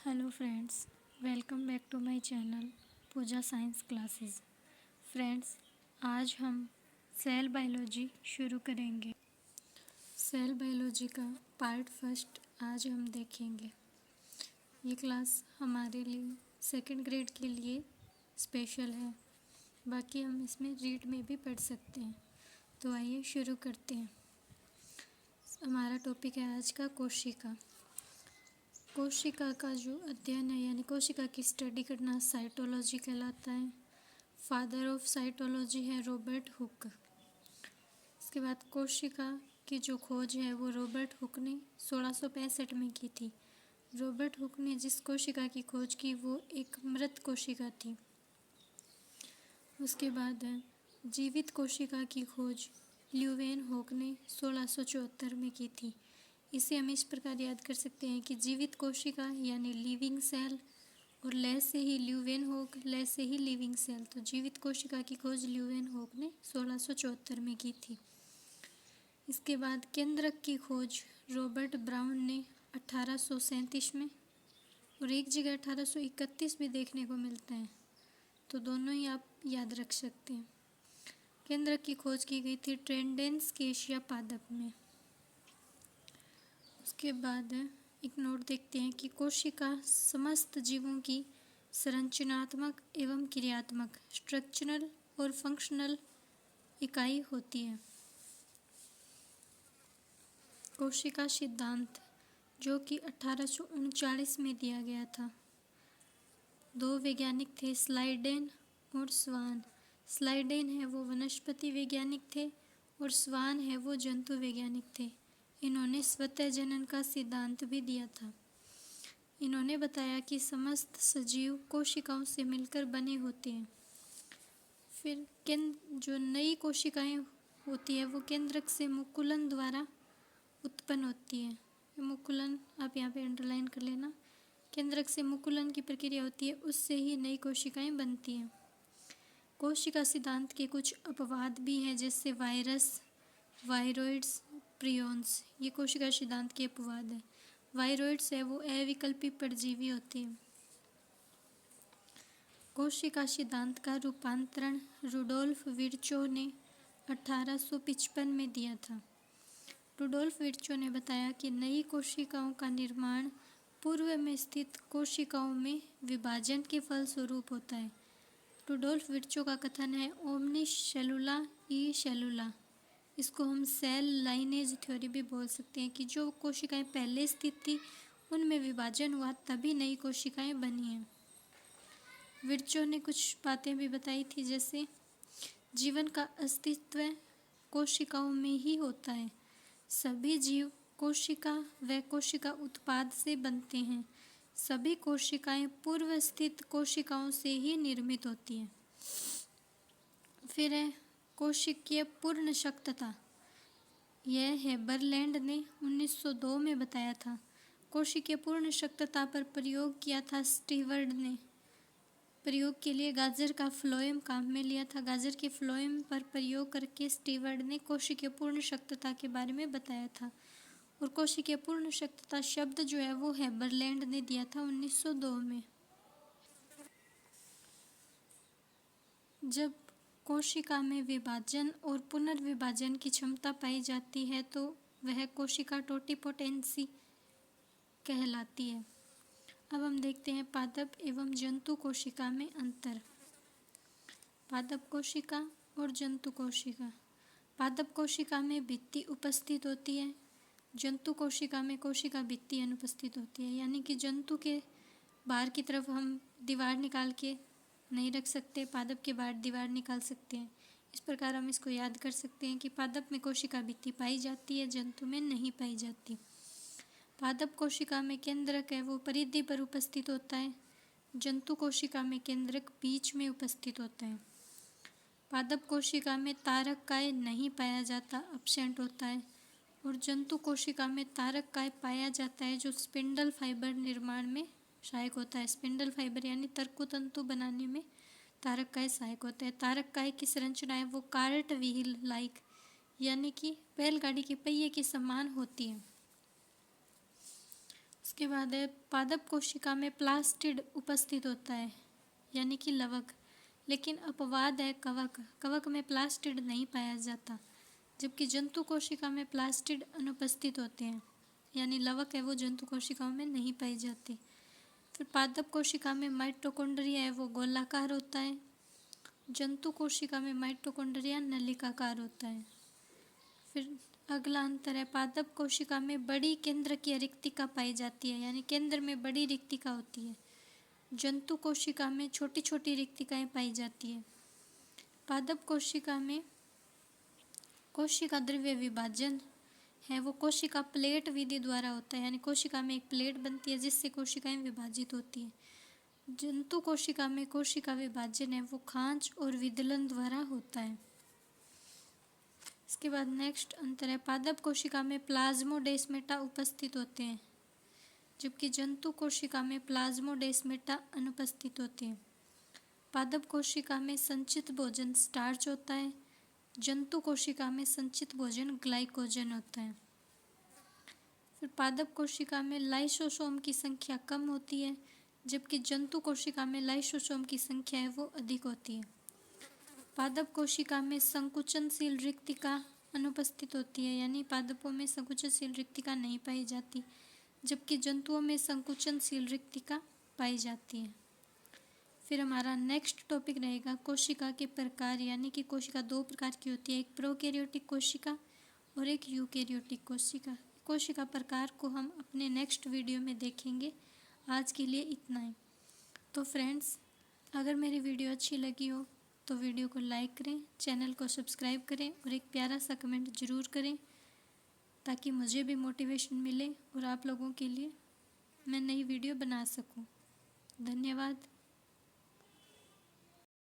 Hello friends, welcome back to my channel Pooja science classes. Friends, आज हम cell biology शुरू करेंगे। सेल बायोलॉजी का पार्ट फर्स्ट आज हम देखेंगे। ये क्लास हमारे लिए सेकंड ग्रेड के लिए स्पेशल है, बाकी हम इसमें रीड में भी पढ़ सकते हैं। तो आइए शुरू करते हैं। हमारा टॉपिक है आज का कोशिका। कोशिका का जो अध्ययन है यानी कोशिका की स्टडी करना साइटोलॉजी कहलाता है। फादर ऑफ साइटोलॉजी है रॉबर्ट हुक। इसके बाद कोशिका की जो खोज है वो रॉबर्ट हुक ने 1665 में की थी। रॉबर्ट हुक ने जिस कोशिका की खोज की वो एक मृत कोशिका थी। उसके बाद है जीवित कोशिका की खोज ल्यूवेनहोक ने 1674 में की थी। इसे हम इस प्रकार याद कर सकते हैं कि जीवित कोशिका यानी लिविंग सेल और ले से ही ल्यूवेनहोक, ले से ही लिविंग सेल। तो जीवित कोशिका की खोज ल्यूवेनहोक ने 1674 में की थी। इसके बाद केंद्रक की खोज रॉबर्ट ब्राउन ने 1837 में, और एक जगह 1831 भी देखने को मिलता है, तो दोनों ही आप याद रख सकते हैं। केंद्रक की खोज की गई थी ट्रेंडेंस के एशिया पादप में। उसके बाद एक नोट देखते हैं कि कोशिका समस्त जीवों की संरचनात्मक एवं क्रियात्मक स्ट्रक्चरल और फंक्शनल इकाई होती है। कोशिका सिद्धांत जो कि 1839 में दिया गया था। दो वैज्ञानिक थे, स्लाइडेन और स्वान। स्लाइडेन है वो वनस्पति वैज्ञानिक थे और स्वान है वो जंतु वैज्ञानिक थे। इन्होंने स्वतः जनन का सिद्धांत भी दिया था। इन्होंने बताया कि समस्त सजीव कोशिकाओं से मिलकर बने होते हैं। फिर जो नई कोशिकाएं होती है वो केंद्रक से मुकुलन द्वारा उत्पन्न होती है। मुकुलन आप यहाँ पे अंडरलाइन कर लेना। केंद्रक से मुकुलन की प्रक्रिया होती है, उससे ही नई कोशिकाएं बनती हैं। कोशिका सिद्धांत के कुछ अपवाद भी हैं, जैसे वायरस, वायरोइड्स, प्रियॉन्स। ये कोशिका सिद्धांत के अपवाद है। वायरोइड्स है वो अविकल्पी परजीवी होते हैं। कोशिका सिद्धांत का रूपांतरण रुडोल्फ विर्चो ने 1855 में दिया था। रुडोल्फ विर्चो ने बताया कि नई कोशिकाओं का निर्माण पूर्व में स्थित कोशिकाओं में विभाजन के फलस्वरूप होता है। रुडोल्फ विर्चो का कथन है ओमनिस सेलुला ई सेलुला। इसको हम सेल लाइनेज थ्योरी भी बोल सकते हैं कि जो कोशिकाएं पहले स्थित थी उनमें विभाजन हुआ तभी नई कोशिकाएं बनी हैं। विर्चो ने कुछ बातें भी बताई थी, जैसे जीवन का अस्तित्व कोशिकाओं में ही होता है। सभी जीव कोशिका व कोशिका उत्पाद से बनते हैं। सभी कोशिकाएं पूर्व स्थित कोशिकाओं से ही निर्मित होती हैं। फिर है कोशिकीय पूर्ण शक्तता। यह हेबरलैंड ने 1902 में बताया था। कोशिकीय पूर्ण शक्तता पर प्रयोग किया था स्टीवर्ड ने। प्रयोग के लिए गाजर का फ्लोएम काम में लिया था। गाजर के फ्लोएम पर प्रयोग करके स्टीवर्ड ने कोशिकीय पूर्ण शक्तता के बारे में बताया था। और कोशिकीय पूर्ण शक्तता शब्द जो है वो हेबरलैंड ने दिया था 1902 में। जब कोशिका में विभाजन और पुनर्विभाजन की क्षमता पाई जाती है तो वह कोशिका टोटिपोटेंसी कहलाती है। अब हम देखते हैं पादप एवं जंतु कोशिका में अंतर। पादप कोशिका और जंतु कोशिका। पादप कोशिका में भित्ति उपस्थित होती है। जंतु कोशिका में कोशिका भित्ति अनुपस्थित होती है। यानी कि जंतु के बाहर की तरफ हम दीवार निकाल के नहीं रख सकते, पादप के बाहर दीवार निकाल सकते हैं। इस प्रकार हम इसको याद कर सकते हैं कि पादप में कोशिका भित्ति पाई जाती है, जंतु में नहीं पाई जाती। पादप कोशिका में केंद्रक है वो परिधि पर उपस्थित होता है। जंतु कोशिका में केंद्रक बीच में उपस्थित होता है। पादप कोशिका में तारक काय नहीं पाया जाता, अब्सेंट होता है। और जंतु कोशिका में तारक काय पाया जाता है, जो स्पिंडल फाइबर निर्माण में सहायक होता है। स्पिंडल फाइबर यानी तर्कतंतु बनाने में तारक काय सहायक होता है। तारक काय की संरचना है वो कार्ट व्हील लाइक यानी कि बैलगाड़ी के पहिए के समान होती है। इसके बाद है पादप कोशिका में प्लास्टिड उपस्थित होता है यानी कि लवक, लेकिन अपवाद है कवक। कवक में प्लास्टिड नहीं पाया जाता, जबकि जंतु कोशिका में प्लास्टिड अनुपस्थित होते हैं, यानी लवक है वो जंतु कोशिकाओं में नहीं पाई जाती। फिर पादप कोशिका में माइटोकॉन्ड्रिया है वो गोलाकार होता है, जंतु कोशिका में माइटोकॉन्ड्रिया नलिकाकार होता है। फिर अगला अंतर है पादप कोशिका में बड़ी केंद्र की रिक्तिका पाई जाती है, यानी केंद्र में बड़ी रिक्तिका होती है, जंतु कोशिका में छोटी छोटी रिक्तिकाएं पाई जाती है। पादप कोशिका में कोशिका द्रव्य विभाजन है वो कोशिका प्लेट विधि द्वारा होता है, यानी कोशिका में एक प्लेट बनती है जिससे कोशिकाएं विभाजित होती हैं। जंतु कोशिका में कोशिका विभाजन है वो खांच और विदलन द्वारा होता है। इसके बाद नेक्स्ट अंतर है पादप कोशिका में प्लाज्मोडेस्मेटा उपस्थित होते हैं, जबकि जंतु कोशिका में प्लाज्मोडेस्मेटा अनुपस्थित होते हैं। पादप कोशिका में संचित भोजन स्टार्च होता है, जंतु कोशिका में संचित भोजन ग्लाइकोजन होता है। फिर पादप कोशिका में लाइसोसोम की संख्या कम होती है, जबकि जंतु कोशिका में लाइसोसोम की संख्या है वो अधिक होती है। पादप कोशिका में संकुचनशील रिक्तिका अनुपस्थित होती है, यानी पादपों में संकुचनशील रिक्तिका नहीं पाई जाती, जबकि जंतुओं में संकुचनशील रिक्तिका पाई जाती है। फिर हमारा नेक्स्ट टॉपिक रहेगा कोशिका के प्रकार, यानी कि कोशिका दो प्रकार की होती है, एक प्रोकैरियोटिक कोशिका और एक यूकैरियोटिक कोशिका। कोशिका प्रकार को हम अपने नेक्स्ट वीडियो में देखेंगे। आज के लिए इतना ही। तो फ्रेंड्स, अगर मेरी वीडियो अच्छी लगी हो तो वीडियो को लाइक करें, चैनल को सब्सक्राइब करें और एक प्यारा सा कमेंट ज़रूर करें, ताकि मुझे भी मोटिवेशन मिले और आप लोगों के लिए मैं नई वीडियो बना सकूं। धन्यवाद।